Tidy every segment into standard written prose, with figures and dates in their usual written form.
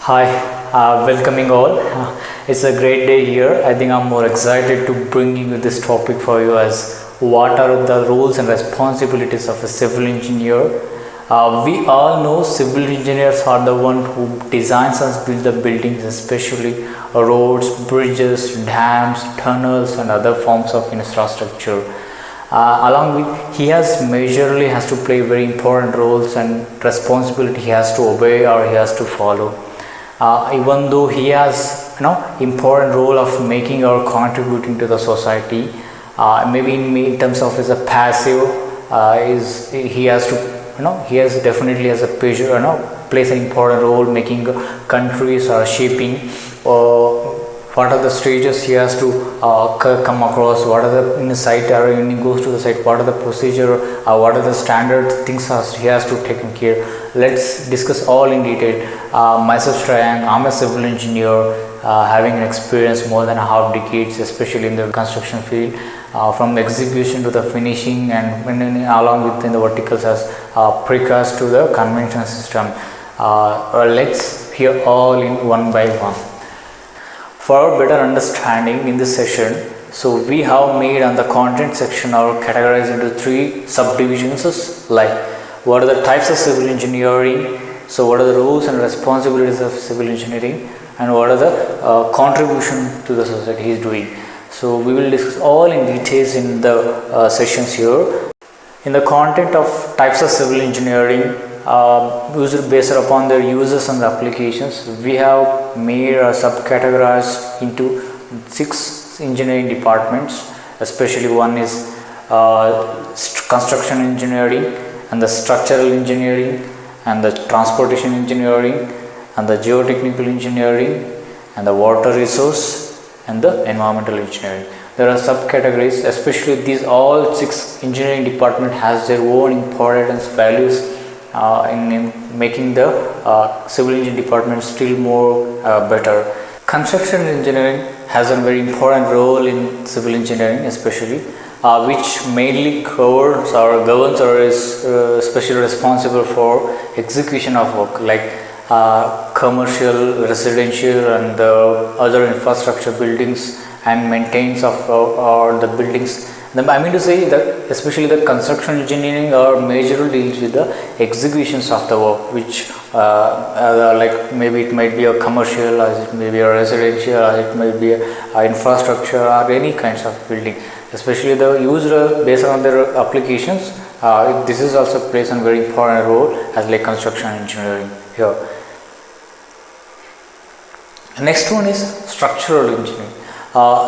Hi, welcoming all. It's a great day here. I think I'm more excited to bringing you this topic for you as what are the roles and responsibilities of a civil engineer. We all know civil engineers are the one who designs and build the buildings, especially roads, bridges, dams, tunnels, and other forms of infrastructure. Along with he has majorly has to play very important roles and responsibility he has to obey or he has to follow. Even though he has important role of making or contributing to the society, maybe in terms of as a passive, is he has to he has definitely has a pleasure plays an important role making countries or shaping what are the stages he has to come across, what are the in the site or when he goes to the site, what are the procedure, what are the standard things he has to take care. Let's discuss all in detail. Myself Shreyang, I'm a civil engineer having an experience more than a half decades, especially in the construction field, from the execution to the finishing and along with in the verticals as precast to the conventional system. Let's hear all in one by one. For better understanding in this session, so we have made on the content section or categorized into three subdivisions, like what are the types of civil engineering, so what are the roles and responsibilities of civil engineering, and what are the contribution to the society he is doing. So we will discuss all in details in the sessions here. In the content of types of civil engineering, based upon their uses and the applications, we have made a subcategorized into 6 engineering departments. Especially one is construction engineering, and the structural engineering, and the transportation engineering, and the geotechnical engineering, and the water resource, and the environmental engineering. There are subcategories, especially these all 6 engineering department has their own importance values in making the civil engineering department still more better. Construction engineering has a very important role in civil engineering, especially which mainly covers or governs or is especially responsible for execution of work like commercial, residential, and other infrastructure buildings, and maintains of the buildings. I mean to say that especially the construction engineering or majorly deals with the executions of the work, which like maybe it might be a commercial, or it may be a residential, or it might be a infrastructure or any kinds of building. Especially the user based on their applications, this is also plays a very important role as like construction engineering here. The next one is structural engineering.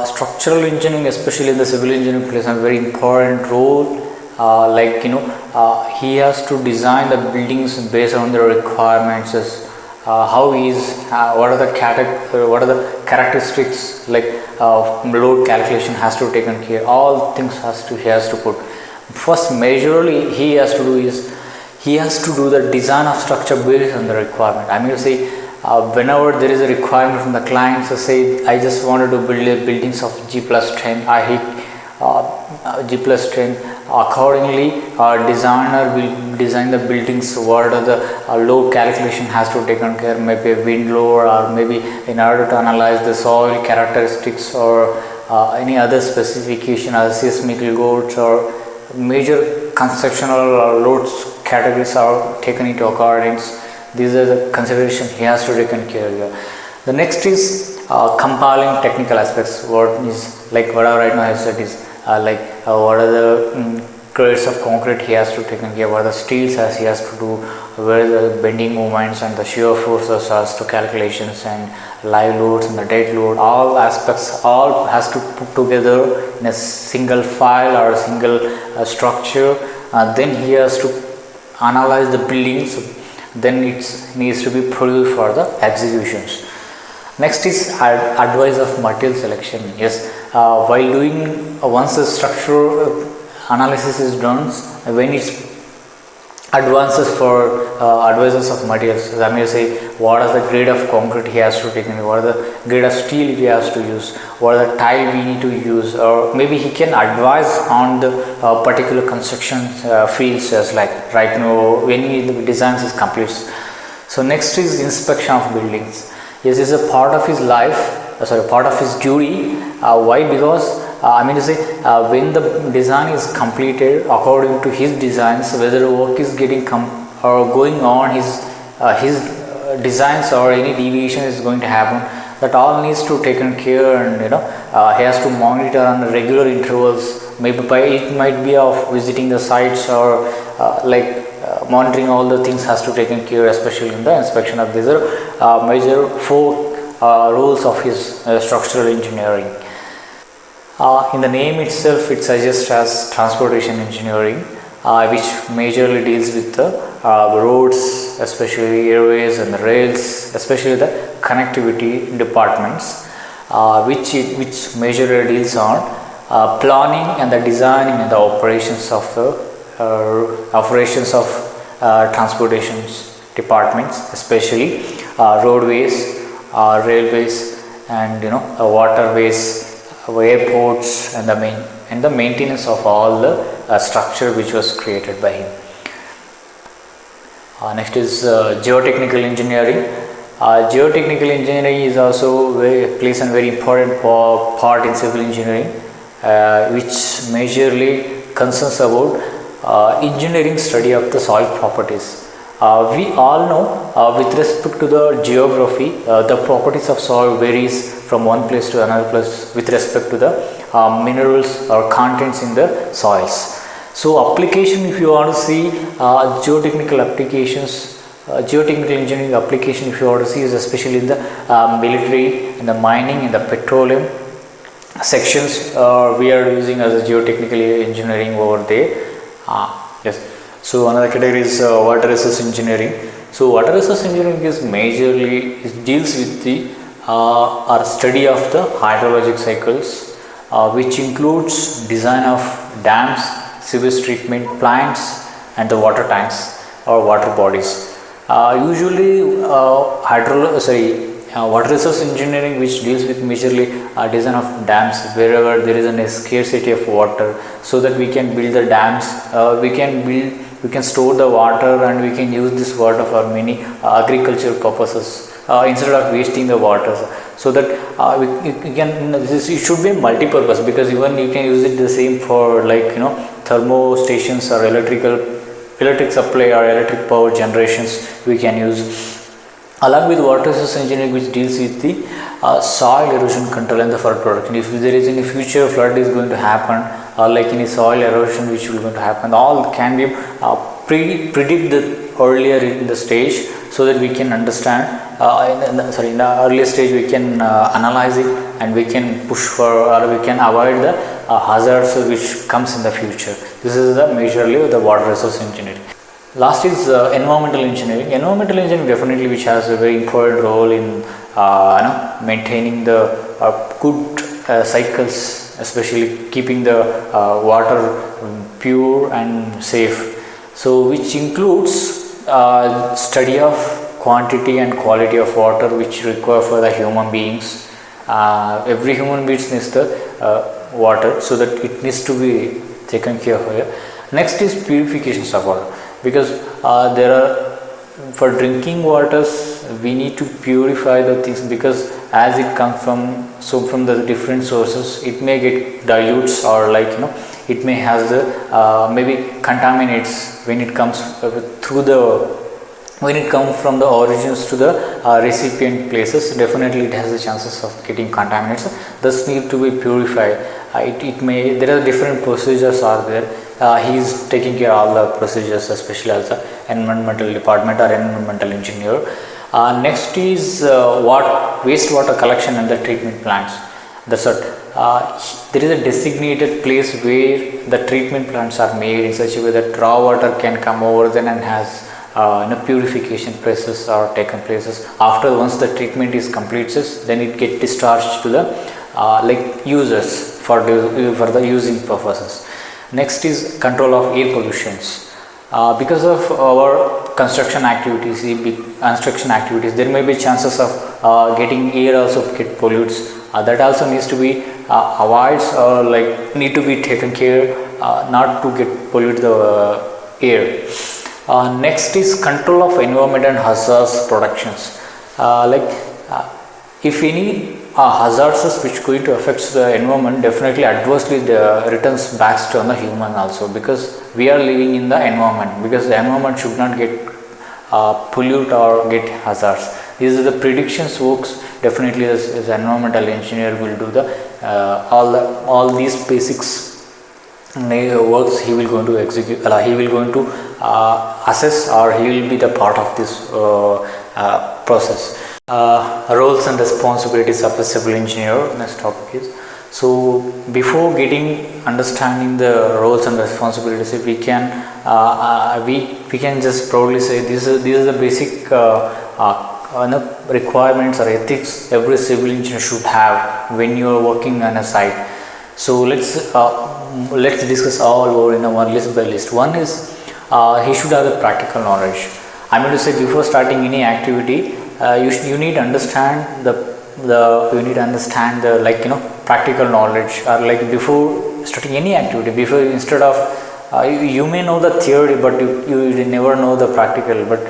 Structural engineering, especially in the civil engineering, plays a very important role. He has to design the buildings based on the requirements. What are the characteristics like load calculation has to taken care. All things he has to put. First, majorly he has to do is he has to do the design of structure based on the requirement. I mean to say, whenever there is a requirement from the client, so say I just wanted to build a buildings of G+10, I hit G+10. Accordingly, designer will design the buildings. What are the load calculation has to taken care, maybe a wind load, or maybe in order to analyze the soil characteristics or any other specification as seismic loads or major constructional loads categories are taken into accordance. These are the consideration he has to taken care of. The next is compiling technical aspects. What is like what I right now I said is what are the grades of concrete he has to taken care of, what are the steels as he has to do, where the bending moments and the shear forces as to calculations and live loads and the dead load, all aspects all has to put together in a single file or a single structure. Then he has to analyze the buildings. Then it needs to be produced for the executions. Next is advice of material selection. Yes, while doing once the structural analysis is done, when it's advances for advisors of materials, I mean say what is the grade of concrete he has to take in, what are the grade of steel he has to use, what are the tile we need to use, or maybe he can advise on the particular construction fields as like right now when the designs is complete. So next is inspection of buildings. Yes, this is a part of his life, part of his duty. Why? Because when the design is completed according to his designs, whether the work is getting or going on, his designs or any deviation is going to happen, that all needs to taken care, and he has to monitor on regular intervals. Maybe it might be of visiting the sites or monitoring all the things has to taken care, especially in the inspection of these major four rules of his structural engineering. In the name itself, it suggests as transportation engineering, which majorly deals with the roads, especially airways and the rails, especially the connectivity departments, which majorly deals on planning and the designing and the operations of transportation departments, especially roadways, railways, and waterways, airports, and the maintenance of all the structure which was created by him. Next is geotechnical engineering. Geotechnical engineering is also plays a very important part in civil engineering, which majorly concerns about engineering study of the soil properties. We all know with respect to the geography, the properties of soil varies from one place to another place with respect to the minerals or contents in the soils. So application, if you want to see geotechnical applications, geotechnical engineering application, if you want to see, is especially in the military, in the mining, in the petroleum sections. We are using as a geotechnical engineering over there. Yes. So another category is water resource engineering. So water resource engineering is majorly deals with the study of the hydrologic cycles, which includes design of dams, sewage treatment plants, and the water tanks or water bodies. Usually water resource engineering, which deals with majorly design of dams wherever there is a scarcity of water, so that we can build the dams, we can store the water, and we can use this water for many agricultural purposes instead of wasting the water. So that it should be multi-purpose, because even you can use it the same for thermo stations or electric supply or electric power generations we can use. Along with water resource engineering, which deals with the soil erosion control and the flood protection. If there is any future flood is going to happen, or any soil erosion which will going to happen, all can be predicted earlier in the stage, so that we can understand in the earlier stage we can analyze it, and we can push for, or we can avoid the hazards which comes in the future. This is the majorly the water resource engineering. Last is environmental engineering. Environmental engineering definitely, which has a very important role in maintaining the good cycles, especially keeping the water pure and safe. So which includes study of quantity and quality of water which require for the human beings. Every human being needs the water, so that it needs to be taken care of here. Next is purifications of water, because there are, for drinking waters we need to purify the things, because as it comes from the different sources, it may get dilutes, or it may has the maybe contaminates when it comes when it comes from the origins to the recipient places. Definitely it has the chances of getting contaminated, thus need to be purified. There are different procedures are there. He is taking care of all the procedures, especially as the environmental department or environmental engineer. Next is wastewater collection and the treatment plants. That's what there is a designated place where the treatment plants are made in such a way that raw water can come over then, and has purification processes are taken places. After once the treatment is completed, then it get discharged to the users for the using purposes. Next is control of air pollutions. Because of our construction activities, there may be chances of getting air also get pollutes. That also needs to be avoided, or need to be taken care not to get pollute the air. Next is control of environment and hazards productions. If any hazards which going to affect the environment, definitely adversely returns back to the human also, because we are living in the environment, because the environment should not get pollute or get hazards. These are the predictions works. Definitely as environmental engineer will do the all these basics works. He will going to execute, he will going to assess, or he will be the part of this process. Roles and responsibilities of a civil engineer. Next topic is, so before getting understanding the roles and responsibilities, if we can we can just proudly say these are the basic requirements or ethics every civil engineer should have when you are working on a site. So let's discuss all over in a one list by list. One is he should have the practical knowledge. I mean to say, before starting any activity, you need to understand the practical knowledge, or like before starting any activity, before instead of you may know the theory, but you never know the practical. But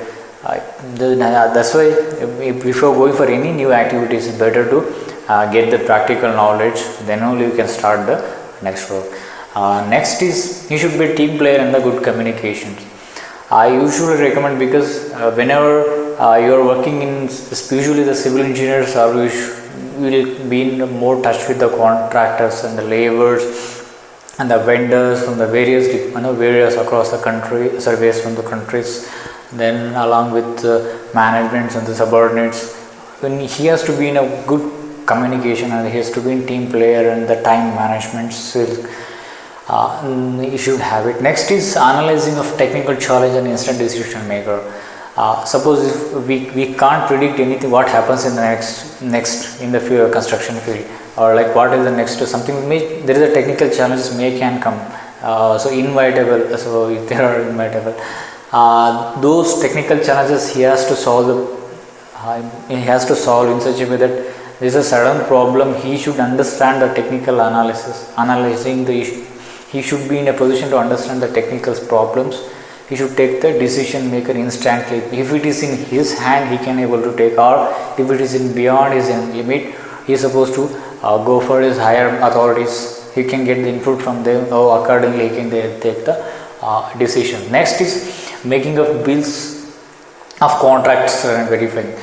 that's why before going for any new activities, it's better to get the practical knowledge, then only you can start the next work. Next is you should be a team player and the good communications. I usually recommend, because whenever you are working in, usually the civil engineers will be in more touch with the contractors and the laborers and the vendors from the various across the country, surveys from the countries, then along with managements and the subordinates. When he has to be in a good communication, and he has to be in team player and the time management skills, you should have it. Next is analyzing of technical challenge and instant decision maker. Suppose if we can't predict anything, what happens in the next in the field, construction field, or like what is the next something there is a technical challenges can come, so inevitable. So if there are inevitable, those technical challenges he has to solve in such a way that there is a sudden problem. He should understand the technical analyzing the issue. He should be in a position to understand the technical problems. He should take the decision maker instantly. If it is in his hand, he can able to take, or if it is in beyond his limit, he is supposed to go for his higher authorities. He can get the input from them, or accordingly he can take the decision. Next is making of bills of contracts and verifying,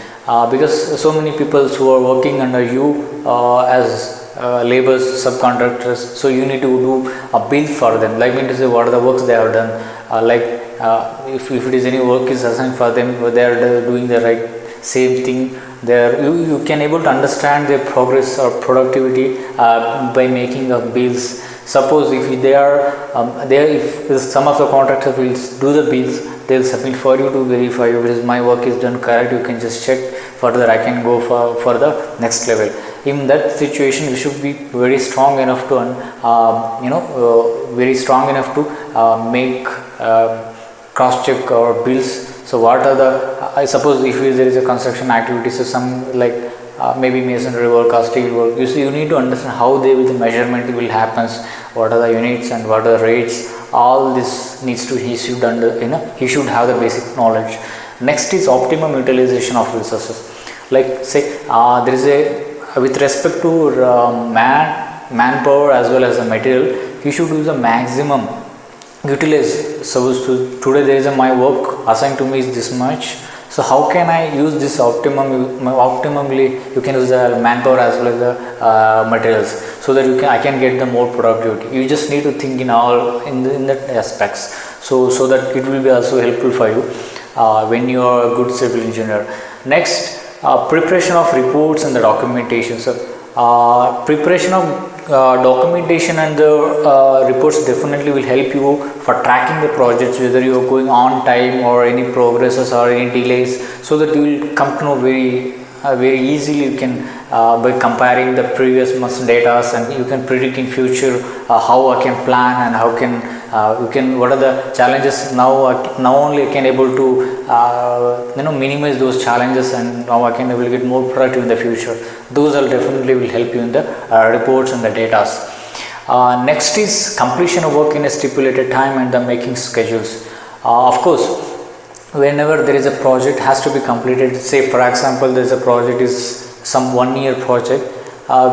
because so many people who are working under you as laborers, subcontractors, so you need to do a bill for them, like mean to say what are the works they have done, if it is any work is assigned for them, they are doing the right same thing there. You can able to understand their progress or productivity by making of bills. Suppose if they are if some of the contractors will do the bills, they will submit for you to verify whether my work is done correct. You can just check further, I can go for the next level. In that situation, we should be very strong enough to make cross check our bills. So what are the I suppose if there is a construction activity, so some like maybe masonry work or steel work, you need to understand how the measurement will happen, what are the units and what are the rates. All this needs to he should he should have the basic knowledge. Next is optimum utilization of resources. Like say there is a with respect to manpower as well as the material, he should use the maximum utilize. Suppose today there is my work assigned to me is this much, so how can I use this optimally? You can use the manpower as well as the materials, so that I can get the more productivity. You just need to think in all in the aspects, so that it will be also helpful for you when you are a good civil engineer. Next, preparation of reports and the documentation. So preparation of documentation and the reports definitely will help you for tracking the projects, whether you are going on time or any progresses or any delays, so that you will come to know very easily. You can by comparing the previous month's data, and you can predict in future how I can plan and how can you can what are the challenges now only I can able to minimize those challenges, and now I can able to get more productive in the future. Those are definitely will help you in the reports and the data. Next is completion of work in a stipulated time and the making schedules. Of course, whenever there is a project has to be completed, say for example there is a project is some 1 year project,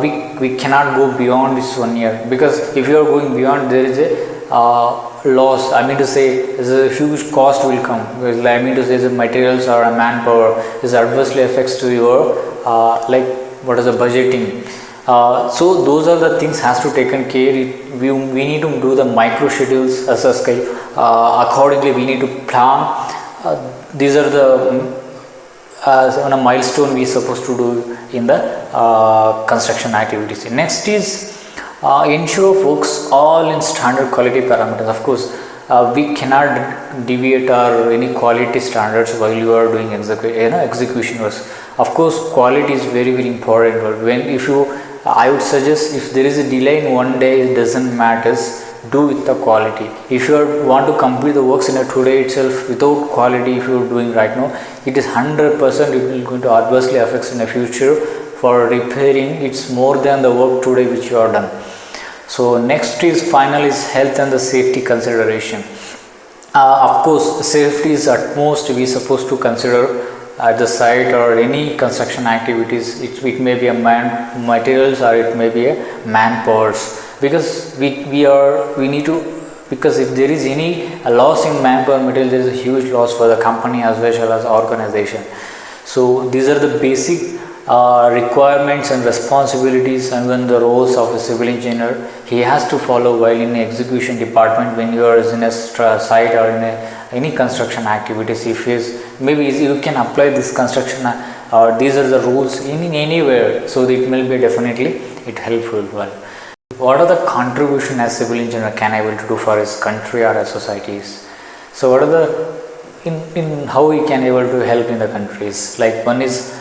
we cannot go beyond this 1 year, because if you are going beyond, there is a loss. I mean to say, there's a huge cost will come. I mean to say, the materials or a manpower is adversely affects to your like what is the budgeting. So those are the things has to taken care. We need to do the micro schedules as a scale. Accordingly, we need to plan. These are the on a milestone we supposed to do in the construction activities. Next is ensure focus all in standard quality parameters. Of course, we cannot deviate our any quality standards while you are doing execution works. Of course, quality is very important. But when if you, I would suggest, if there is a delay in 1 day, it doesn't matter. Do with the quality. If you want to complete the works in a today itself without quality, if you are doing right now, it is 100% it will going to adversely affect in the future for repairing. It's more than the work today which you are done. So next is final is health and the safety consideration. Of course, safety is utmost we supposed to consider at the site or any construction activities. It may be a materials or it may be a manpowers, because we need to, because if there is any loss in manpower material, there is a huge loss for the company as well as organization. So these are the basic requirements and responsibilities and even the roles of a civil engineer he has to follow while in the execution department when you are in a site or in any construction activities. If is maybe you can apply this construction or these are the rules in anywhere, so it will be definitely it helpful. Well, what are the contribution as civil engineer can able to do for his country or his societies? So what are the in how he can able to help in the countries? Like one is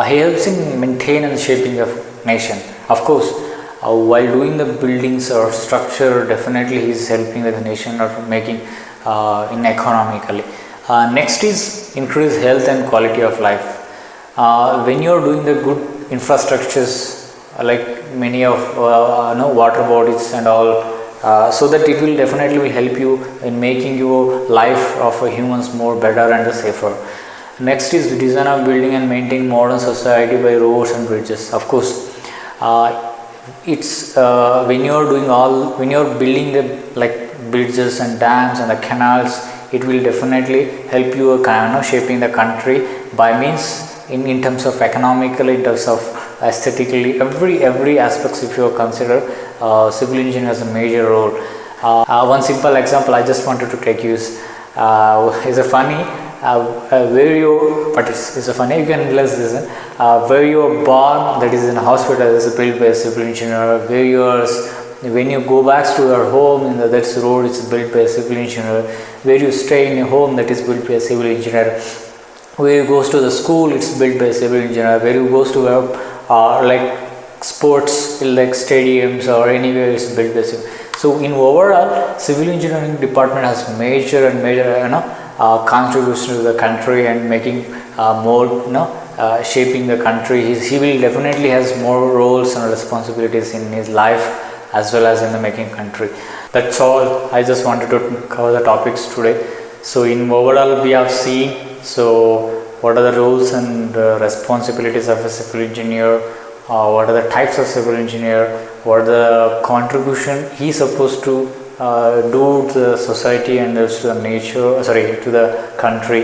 he helps in maintain and shaping the nation. Of course, while doing the buildings or structure, definitely he is helping the nation or making in economically. Next is increase health and quality of life. When you are doing the good infrastructures like many of water bodies and all, so that it will definitely will help you in making your life of humans more better and safer. Next is design of building and maintain modern society by roads and bridges. Of course, it's when you are doing all, when you are building the like bridges and dams and the canals, it will definitely help you shaping the country by means in terms of economically, in terms of aesthetically, every aspects. If you consider civil engineering has a major role. One simple example I just wanted to take is a funny where you, but it's a funny, you can listen, where you are born, that is in a hospital, is built by a civil engineer. Where you are, when you go back to your home in that's road, it's built by a civil engineer. Where you stay in your home, that is built by a civil engineer. Where you goes to the school, it's built by a civil engineer. Where you goes to like sports like stadiums or anywhere, it's built by civil. So in overall, civil engineering department has major contribution to the country and making more shaping the country. He will definitely has more roles and responsibilities in his life as well as in the making country. That's all. I just wanted to cover the topics today. So in overall we have seen, so what are the roles and responsibilities of a civil engineer, what are the types of civil engineer, what are the contribution he supposed to do to the society and to the nature, to the country.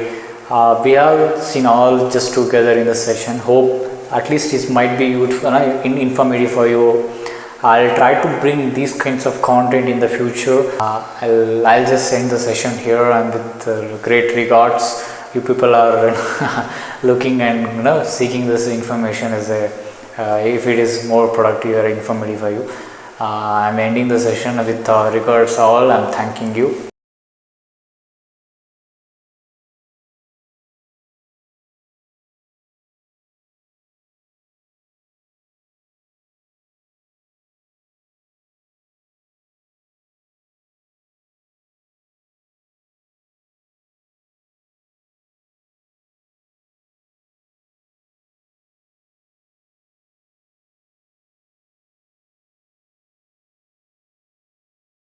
We have seen all just together in the session. Hope at least it might be useful, informative for you. I'll try to bring these kinds of content in the future. I'll just end the session here, and with great regards. You people are looking and seeking this information as a if it is more productive or informative for you. I'm ending the session with regards all. I'm thanking you.